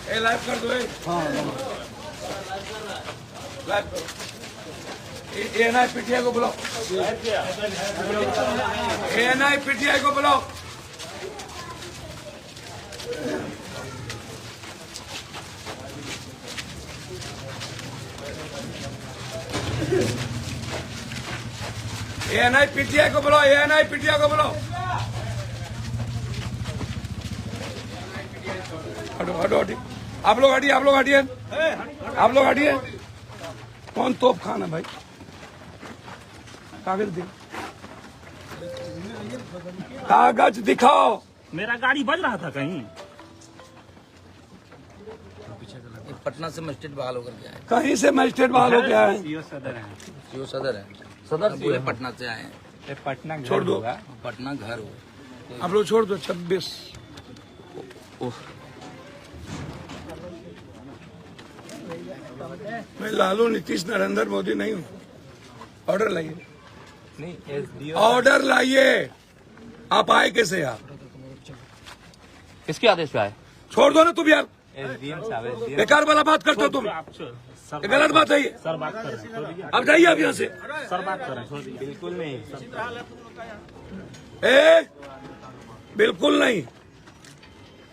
ए live कर दो। हाँ लाइव करो। एएनआई पीटीआई को बुलाओ। एएनआई पीटीआई को बुलाओ। एएनआई पीटीआई को बुलाओ। एएनआई पीटीआई को बुलाओ। हटो हटो हटिए। आप लोग हटिए। आप लोग हटिए। आप लोग हटिए। कौन तोप खान है भाई? कागज दे। कागज दिखाओ। मेरा गाड़ी बज रहा था कहीं। पटना से मजिस्ट्रेट बहाल होकर के आए। कहीं से मजिस्ट्रेट बहाल हो गया है? सीओ सदर है। सदर पूरे पटना से आए हैं। पटना छोड़ दो। पटना घर हो। आप लोग छोड़ दो। 26 मैं लालू नीतीश नरेंद्र मोदी नहीं हूँ। ऑर्डर लाइए। नहीं एसडीओ ऑर्डर लाइए। आप आए कैसे? आप किसके आदेश पे आए? छोड़ दो ना तुम यार। एसडीएम साहब एसडीएम बेकार वाला बात करते हो तुम। ये गलत बात है ये। सर बात कर रहे हैं। अब जाइए आप यहाँ से। सर बात कर रहे हैं। बिल्कुल नहीं। बिल्कुल नहीं।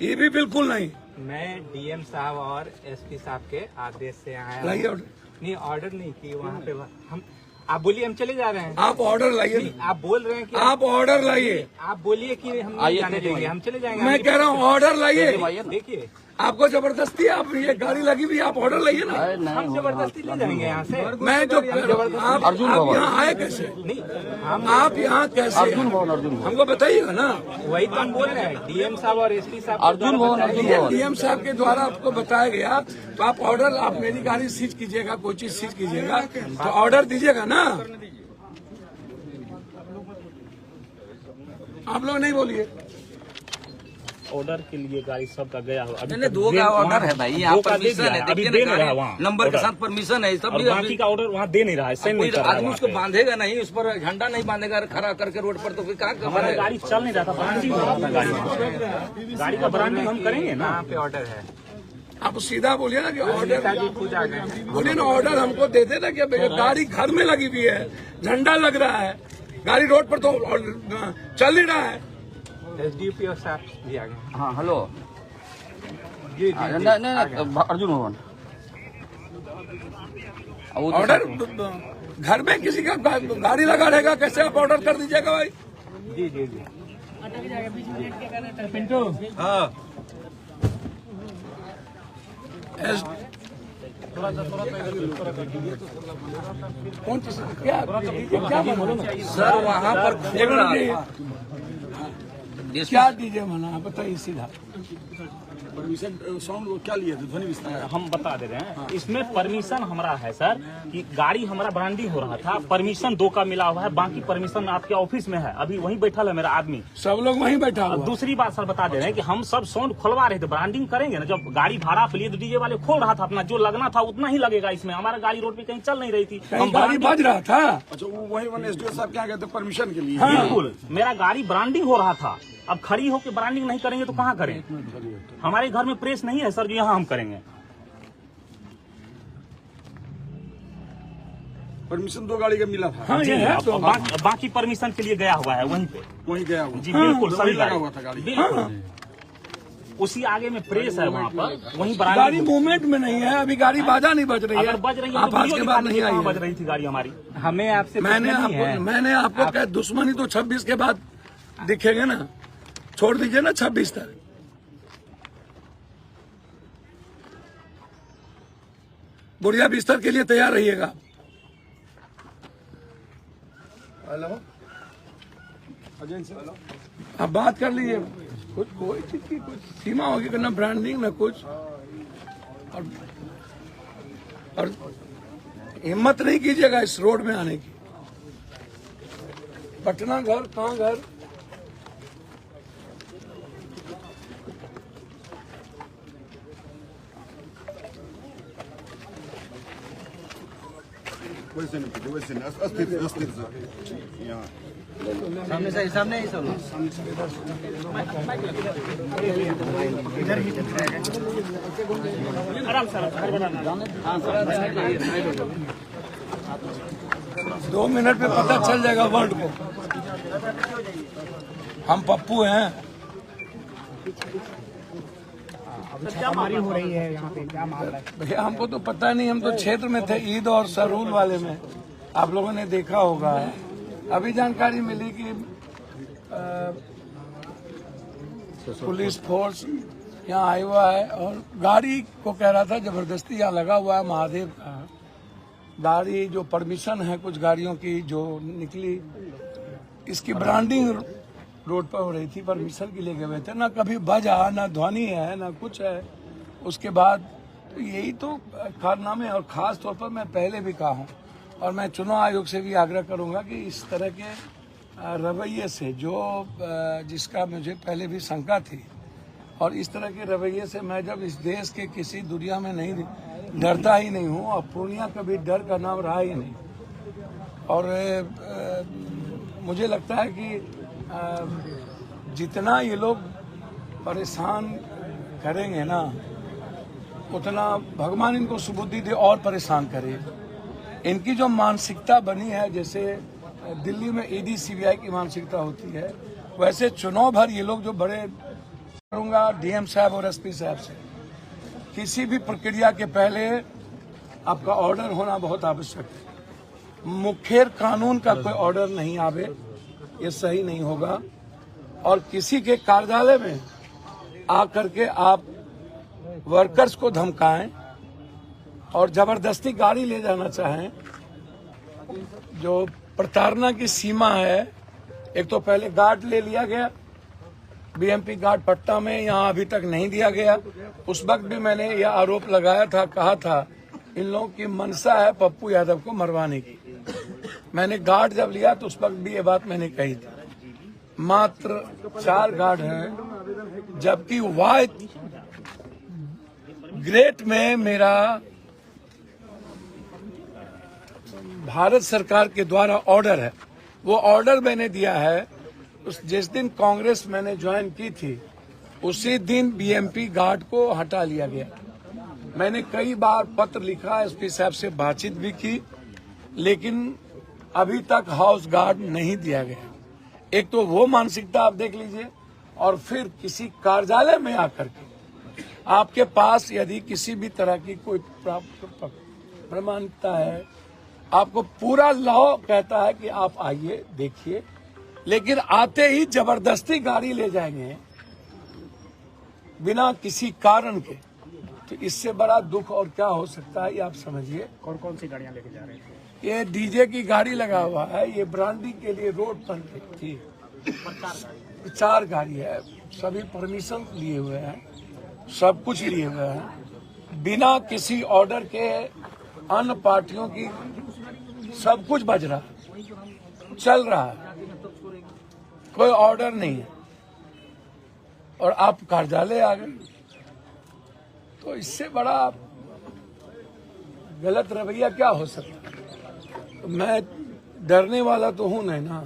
ये भी बिल्कुल नहीं। मैं डीएम साहब और एसपी साहब के आदेश से आया लाइए हूँ। ऑर्डर। नहीं ऑर्डर नहीं कि वहाँ पे हम आप बोलिए हम चले जा रहे हैं। आप ऑर्डर लाइए। नहीं, आप बोल रहे हैं कि आप ऑर्डर लाइए। आप बोलिए कि हम नहीं जाने देंगे, हम चले जाएंगे। मैं कह रहा हूँ ऑर्डर लाइए। देखिए आपको जबरदस्ती है। आप ये गाड़ी लगी हुई, आप ऑर्डर लाइए ना। हम जबरदस्ती ले जाएंगे यहाँ से। मैं जो आप यहाँ आए कैसे? नहीं हम आप यहाँ कैसे? हमको बताइएगा ना। वही तो हम बोल रहे हैं डीएम साहब और एसपी साहब। डीएम साहब के द्वारा आपको बताया गया तो आप ऑर्डर, आप मेरी गाड़ी सीज कीजिएगा, कोई चीज सीज कीजिएगा तो ऑर्डर दीजिएगा ना। आप लोग नहीं बोलिए। ऑर्डर के लिए गाड़ी सबका गया हो। अभी दो का ऑर्डर है भाई। यहाँ परमिशन है। अभी दे नहीं रहा वहाँ नंबर के साथ परमिशन है। सब बाकी का ऑर्डर वहाँ दे नहीं रहा है। सेंड नहीं कर रहा है। आदमी उसको बांधेगा नहीं, उस पर झंडा नहीं बांधेगा खड़ा करके रोड पर, तो फिर कहाँ हमारा गाड़ी चल नहीं रहा था। ब्रांडिंग हो रहा था गाड़ी। गाड़ी का ब्रांडिंग हम करेंगे ना। यहाँ पे ऑर्डर है। आप सीधा बोलिए ना कि ऑर्डर बोलिए ना। ऑर्डर हमको दे देना कि गाड़ी घर में लगी हुई है, झंडा लग रहा है, गाड़ी रोड पर तो चल नहीं रहा है। एसडीपीओ साहब भी आ गए। हाँ हेलो। जी नहीं अर्जुन भवन। ऑर्डर घर में किसी का गाड़ी लगा रहेगा, कैसे आप ऑर्डर कर दीजिएगा भाई? जी जी जी। पिंटू। हाँ कौन चीज क्या सर वहाँ पर क्या दीजिए मना? बताइए सीधा। परमिशन साउंड क्या लिए थे? ध्वनि विस्तार हम बता दे रहे हैं। इसमें परमिशन हमारा है सर कि गाड़ी हमारा ब्रांडिंग हो रहा था। परमिशन 2 का मिला हुआ है, बाकी परमिशन आपके ऑफिस में है। अभी वहीं बैठा है मेरा आदमी। सब लोग वहीं बैठा हुआ। दूसरी बात सर बता दे रहे हैं कि हम सब साउंड खोलवा रहे थे। ब्रांडिंग करेंगे ना, जब गाड़ी भाड़ा पे लिए तो डीजे वाले खोल रहा था अपना, जो लगना था उतना ही लगेगा इसमें। हमारा गाड़ी रोड पे कहीं चल नहीं रही थी। हम गाड़ी बज रहा था। अच्छा वो वही एसडीओ साहब क्या कहते परमिशन के लिए? बिल्कुल मेरा गाड़ी ब्रांडिंग हो रहा था। अब खड़ी होकर ब्रांडिंग नहीं करेंगे तो कहाँ करें? हमारे घर में प्रेस नहीं है सर जो यहाँ हम करेंगे। परमिशन 2 गाड़ी का मिला था। हाँ ये है तो। बाकी परमिशन के लिए गया हुआ है वहीं पे। वहीं गया हुआ। जी बिल्कुल सही लगा हुआ था गाड़ी। बिल्कुल उसी आगे में प्रेस है वहाँ पर, वहीं गाड़ी मूवमेंट में नहीं है अभी। गाड़ी बाजा नहीं बज रही है। अगर बज रही है आप तो आज के बाद नहीं आई बज रही थी गाड़ी हमारी। हमें आपसे मैंने आपको क्या दुश्मनी तो 26 के बाद दिखेगा ना। छोड़ दीजिए ना 26 तक। बुढ़िया बिस्तर के लिए तैयार रहिएगा। हेलो आप बात कर लीजिए। कुछ कोई चीज की कुछ सीमा होगी, ना ब्रांडिंग ना कुछ। और हिम्मत नहीं कीजिएगा इस रोड में आने की। पटना घर कहाँ घर? वैसे नहीं अस्थिर यहाँ सामने से सामने ही सब आराम से दो मिनट में पता चल जाएगा वर्ल्ड को। हम पप्पू हैं। हमारी हो रही है यहाँ पे, क्या मामला है? भैया हमको तो पता नहीं, हम तो क्षेत्र में थे, ईद और सरूल वाले में। आप लोगों ने देखा होगा। अभी जानकारी मिली कि पुलिस फोर्स यहाँ आया हुआ है और गाड़ी को कह रहा था जबरदस्ती यहाँ लगा हुआ है महादेव का। गाड़ी जो परमिशन है कुछ गाड़ियों की जो निकली, इसकी ब्रांडिंग रोड पर हो रही थी, परमिशन के लिए गए हुए थे। ना कभी बजा, ना ध्वनि है, ना कुछ है। उसके बाद तो यही तो कारनामे। और खास तौर पर मैं पहले भी कहा हूँ और मैं चुनाव आयोग से भी आग्रह करूंगा कि इस तरह के रवैये से जो जिसका मुझे पहले भी शंका थी, और इस तरह के रवैये से मैं जब इस देश के किसी दुनिया में नहीं डरता ही नहीं हूँ, और पूर्णिया कभी डर का नाम रहा ही नहीं। और मुझे लगता है कि जितना ये लोग परेशान करेंगे ना, उतना भगवान इनको सुबुद्धि दे और परेशान करे। इनकी जो मानसिकता बनी है, जैसे दिल्ली में ईडी सीबीआई की मानसिकता होती है, वैसे चुनाव भर ये लोग जो बड़े करूंगा डीएम साहब और एसपी साहब से, किसी भी प्रक्रिया के पहले आपका ऑर्डर होना बहुत आवश्यक है। मुखेर कानून का कोई ऑर्डर नहीं आवे, ये सही नहीं होगा। और किसी के कार्यालय में आकर के आप वर्कर्स को धमकाएं और जबरदस्ती गाड़ी ले जाना चाहें, जो प्रताड़ना की सीमा है। एक तो पहले गार्ड ले लिया गया, बीएमपी गार्ड पटना में, यहाँ अभी तक नहीं दिया गया। उस वक्त भी मैंने यह आरोप लगाया था, कहा था इन लोगों की मनसा है पप्पू यादव को मरवाने की। मैंने गार्ड जब लिया तो उस वक्त भी ये बात मैंने कही थी। मात्र 4 गार्ड हैं, जबकि वाई ग्रेट में मेरा भारत सरकार के द्वारा ऑर्डर है, वो ऑर्डर मैंने दिया है। जिस दिन कांग्रेस मैंने ज्वाइन की थी उसी दिन बीएमपी गार्ड को हटा लिया गया। मैंने कई बार पत्र लिखा, एसपी साहब से बातचीत भी की, लेकिन अभी तक हाउस गार्ड नहीं दिया गया। एक तो वो मानसिकता आप देख लीजिए, और फिर किसी कार्यालय में आकर के आपके पास यदि किसी भी तरह की कोई प्रमाणिकता है, आपको पूरा लॉ कहता है कि आप आइए देखिए, लेकिन आते ही जबरदस्ती गाड़ी ले जाएंगे बिना किसी कारण के, तो इससे बड़ा दुख और क्या हो सकता है, ये आप समझिए। कौन कौन सी गाड़ियां लेके जा रहे थे? ये डीजे की गाड़ी लगा हुआ है, ये ब्रांडिंग के लिए रोड पर थी। 4 गाड़ी है, सभी परमिशन लिए हुए हैं, सब कुछ लिए हुए हैं, बिना किसी ऑर्डर के। अन्य पार्टियों की सब कुछ बज रहा है, चल रहा है, कोई ऑर्डर नहीं है, और आप कार्यालय आ गए। तो इससे बड़ा गलत रवैया क्या हो सकता है? तो मैं डरने वाला तो हूं नहीं ना।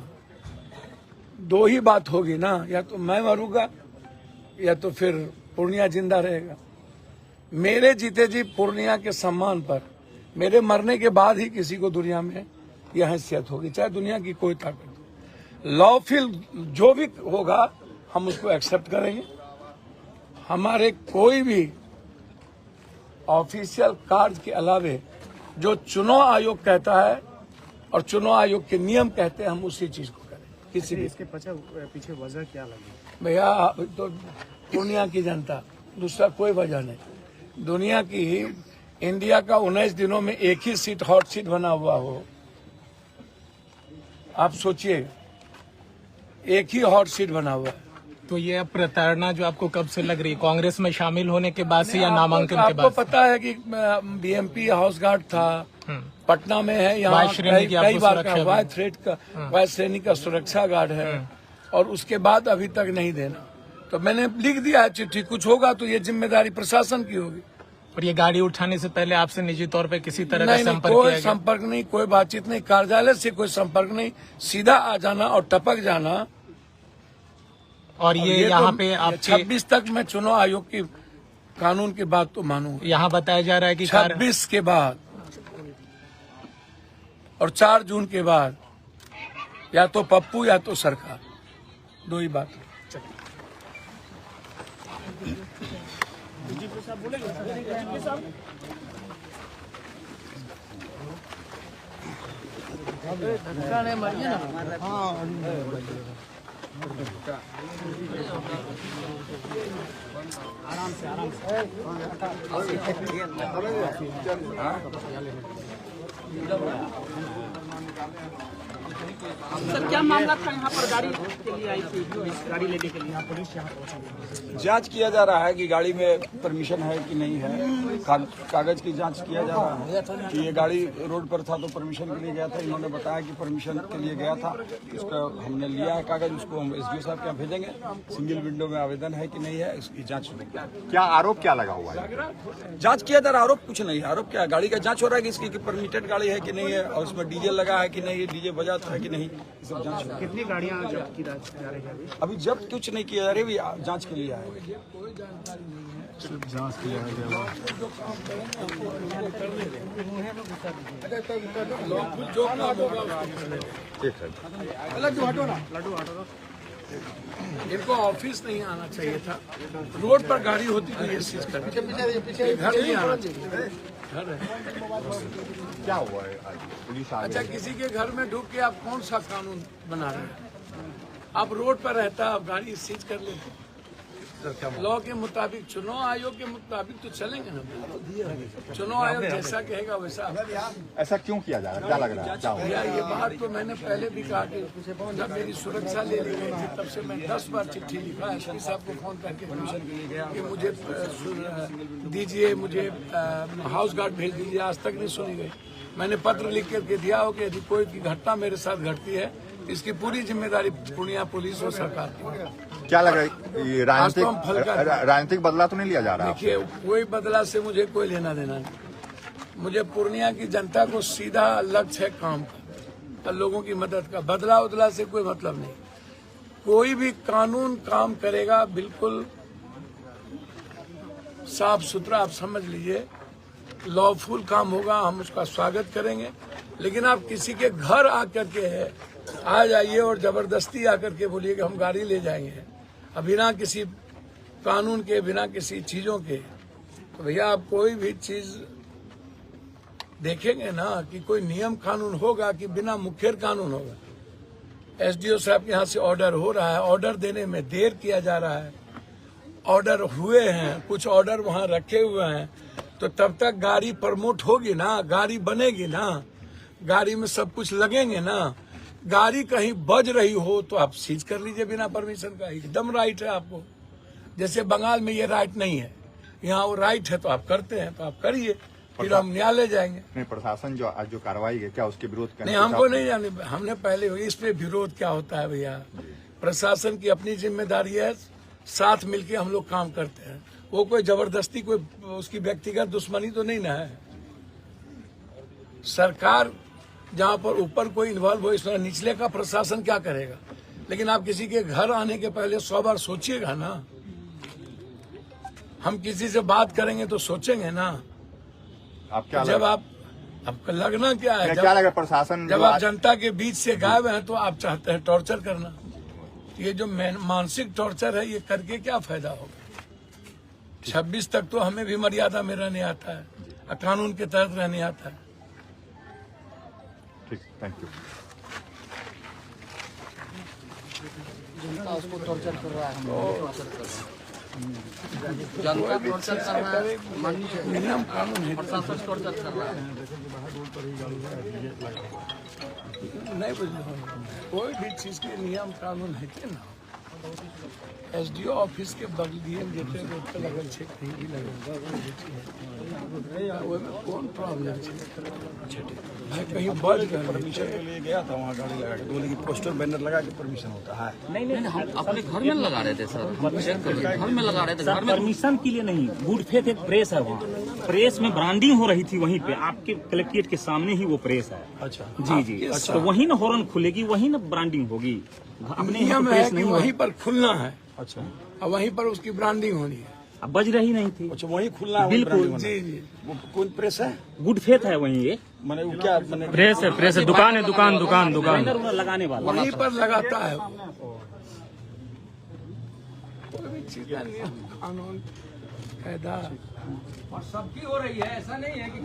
2 ही बात होगी ना, या तो मैं मरूंगा या तो फिर पूर्णिया जिंदा रहेगा। मेरे जीते जी पूर्णिया के सम्मान पर मेरे मरने के बाद ही किसी को दुनिया में यह हैसियत होगी, चाहे दुनिया की कोई ताकत। लॉफुल जो भी होगा हम उसको एक्सेप्ट करेंगे। हमारे कोई भी ऑफिशियल कार्य के अलावे जो चुनाव आयोग कहता है और चुनाव आयोग के नियम कहते हैं, हम उसी चीज को करें। किसी भी इसके पीछे वजह क्या लगी? भैया तो दुनिया की जनता, दूसरा कोई वजह नहीं। दुनिया की इंडिया का 19 दिनों में एक ही सीट हॉट सीट बना हुआ हो, आप सोचिए, एक ही हॉट सीट बना हुआ है। तो ये अब प्रताड़ना जो आपको कब से लग रही है, कांग्रेस में शामिल होने के बाद से या नामांकन के आपको बाद? पता है कि बीएमपी हाउस गार्ड था, पटना में है, यहाँ वाई श्रेणी की कई आपको बार सुरक्षा का भी। वाई थ्रेड का, वाई श्रेणी का सुरक्षा गार्ड है, और उसके बाद अभी तक नहीं देना। तो मैंने लिख दिया है चिट्ठी, कुछ होगा तो ये जिम्मेदारी प्रशासन की होगी, और ये गाड़ी उठाने से पहले आपसे निजी तौर पे किसी तरह का नहीं, संपर्क कोई किया गया? संपर्क नहीं, कोई बातचीत नहीं, कार्यालय से कोई संपर्क नहीं, सीधा आ जाना और टपक जाना। और ये यहाँ पे आपके 26 तक मैं चुनाव आयोग की कानून की बात तो मानूंगा। यहाँ बताया जा रहा है कि 26 के बाद और 4 जून के बाद या तो पप्पू या तो सरकार, दो ही बात। सर क्या मामला था यहाँ पर? गाड़ी के लिए आई थी, गाड़ी लेने के लिए यहाँ पुलिस यहाँ पहुंची। जांच किया जा रहा है कि गाड़ी में परमिशन है कि नहीं है। कागज की जांच किया जा रहा है कि ये गाड़ी रोड पर था तो परमिशन के लिए गया था। इन्होंने बताया कि परमिशन के लिए गया था, उसका हमने लिया है कागज, उसको हम एसडीओ साहब के यहाँ भेजेंगे। सिंगल विंडो में आवेदन है कि नहीं है, इसकी जाँच होगी। क्या आरोप क्या लगा हुआ है? जांच किया जा रहा है। आरोप कुछ नहीं है। आरोप क्या है? गाड़ी का जांच हो रहा है कि इसकी परमिटेड गाड़ी है कि नहीं है, और उसमें डीजल लगा है कि नहीं, डीजे बजा है कि नहीं, ये सब जांच हो रहा है। कितनी गाड़ियाँ जब्त की जा रही है अभी? अभी जब्त कुछ नहीं किया जा रहा है, अभी जांच के लिए आए हैं। इनको ऑफिस नहीं आना चाहिए था, रोड पर गाड़ी होती तो ये चीज करते। घर नहीं आना चाहिए। घर है। क्या हुआ है आज? पुलिस आ अच्छा, किसी के घर में ढूक के आप कौन सा कानून बना रहे हैं? आप रोड पर रहता, आप गाड़ी सीज कर लेते। लॉ के मुताबिक, चुनाव आयोग के मुताबिक तो चलेंगे ना। चुनाव आयोग जैसा कहेगा वैसा। ऐसा क्यों किया जा रहा है? क्या लग रहा है? क्या हुआ? भैया ये बात तो मैंने पहले भी कहा कि जब मेरी सुरक्षा ले ली गई थी तब से मैं 10 बार चिट्ठी लिखा एसपी साहब को फोन करके कि मुझे दीजिए, मुझे हाउस गार्ड भेज दीजिए। आज तक नहीं सुनी गई। मैंने पत्र लिख करके दिया हो कि यदि कोई की घटना मेरे साथ घटती है, इसकी पूरी जिम्मेदारी पूर्णिया पुलिस और सरकार की। क्या लग रहा है? ये राजनीतिक बदला तो नहीं लिया जा रहा? देखिए, कोई बदला से मुझे कोई लेना देना नहीं। मुझे पूर्णिया की जनता को सीधा लक्ष्य है काम का और लोगों की मदद का। बदला उदला से कोई मतलब नहीं। कोई भी कानून काम करेगा बिल्कुल साफ सुथरा, आप समझ लीजिए, लॉफुल काम होगा, हम उसका स्वागत करेंगे। लेकिन आप किसी के घर आकर के आ जाइए और जबरदस्ती आकर के बोलिए कि हम गाड़ी ले जाएंगे, अब बिना किसी कानून के, बिना किसी चीजों के, तो भैया आप कोई भी चीज देखेंगे ना कि कोई नियम कानून होगा कि बिना मुखर कानून होगा। एसडीओ साहब के यहाँ से ऑर्डर हो रहा है, ऑर्डर देने में देर किया जा रहा है। ऑर्डर हुए हैं, कुछ ऑर्डर वहाँ रखे हुए हैं, तो तब तक गाड़ी प्रमोट होगी ना, गाड़ी बनेगी ना, गाड़ी में सब कुछ लगेंगे ना। गाड़ी कहीं बज रही हो तो आप सीज कर लीजिए बिना परमिशन का, एकदम राइट है आपको। जैसे बंगाल में ये राइट नहीं है, यहाँ वो राइट है तो आप करते हैं, तो आप करिए, फिर हम न्यायालय जाएंगे। नहीं, प्रशासन जो आज जो कार्रवाई है, क्या उसके विरोध करने? नहीं, हमको नहीं जाने, हमने पहले इस पे विरोध क्या होता है भैया। प्रशासन की अपनी जिम्मेदारी है, साथ मिलके हम लोग काम करते हैं। वो कोई जबरदस्ती, कोई उसकी व्यक्तिगत दुश्मनी तो नहीं ना है। सरकार जहाँ पर ऊपर कोई इन्वॉल्व हो, इस निचले का प्रशासन क्या करेगा? लेकिन आप किसी के घर आने के पहले 100 बार सोचिएगा ना। हम किसी से बात करेंगे तो सोचेंगे ना। आप क्या जब आप, आपका लगना क्या है? क्या लगा प्रशासन जब आप जनता के बीच से गायब हैं तो आप चाहते हैं टॉर्चर करना। ये जो मानसिक टॉर्चर है, ये करके क्या फायदा होगा? 26 तक तो हमें भी मर्यादा में रहने आता है, कानून के तहत रहने आता है। ठीक, थैंक यू। जनता उसको टॉर्चर कर रहा है, जनता टॉर्चर कर रहा है, नियम कानून है, प्रशासन टॉर्चर कर रहा है। नहीं बुझ, कोई भी चीज के नियम कानून है कि ना। एसडीओ ऑफिस के बगल डीएम जेते रोड पे लगल छे कहीं भी लगल ओए में कौन प्रॉब्लम छे भाई कहीं बढ़ गए परमिशन के लिए गया था वहाँ गाड़ी लगा के बोले कि पोस्टर बैनर लगा के परमिशन होता है। नहीं हम अपने घर में लगा रहे थे सर, हम चेक कर रहे थे, घर में लगा रहे थे। सर परमिशन के लिए नहीं, गुड फेथ एक प्रेस है वहाँ, प्रेस में ब्रांडिंग हो रही थी वहीं पे, आपके कलेक्ट्रेट के सामने ही वो प्रेस है। अच्छा जी तो वहीं ना हॉर्न खुलेगी, वहीं ना ब्रांडिंग होगी, अपने यहाँ नियम तो है प्रेस कि नहीं वहीं पर खुलना है अच्छा और वहीं पर उसकी ब्रांडिंग होनी है। अब बज रही नहीं थी। अच्छा वहीं खुलना है, बिल्कुल, वहीं branding जी होना है। जी वो कौन प्रेस है गुड फेथ है वहीं ये, मैंने वो क्या मैंने प्रेस है, दुकान है, दुकान बैनर उनर लगाने वाला। वहीं पर लगाता है कोई भी चीज का नियम कानून कायदा और सबकी हो रही है, ऐसा नहीं है कि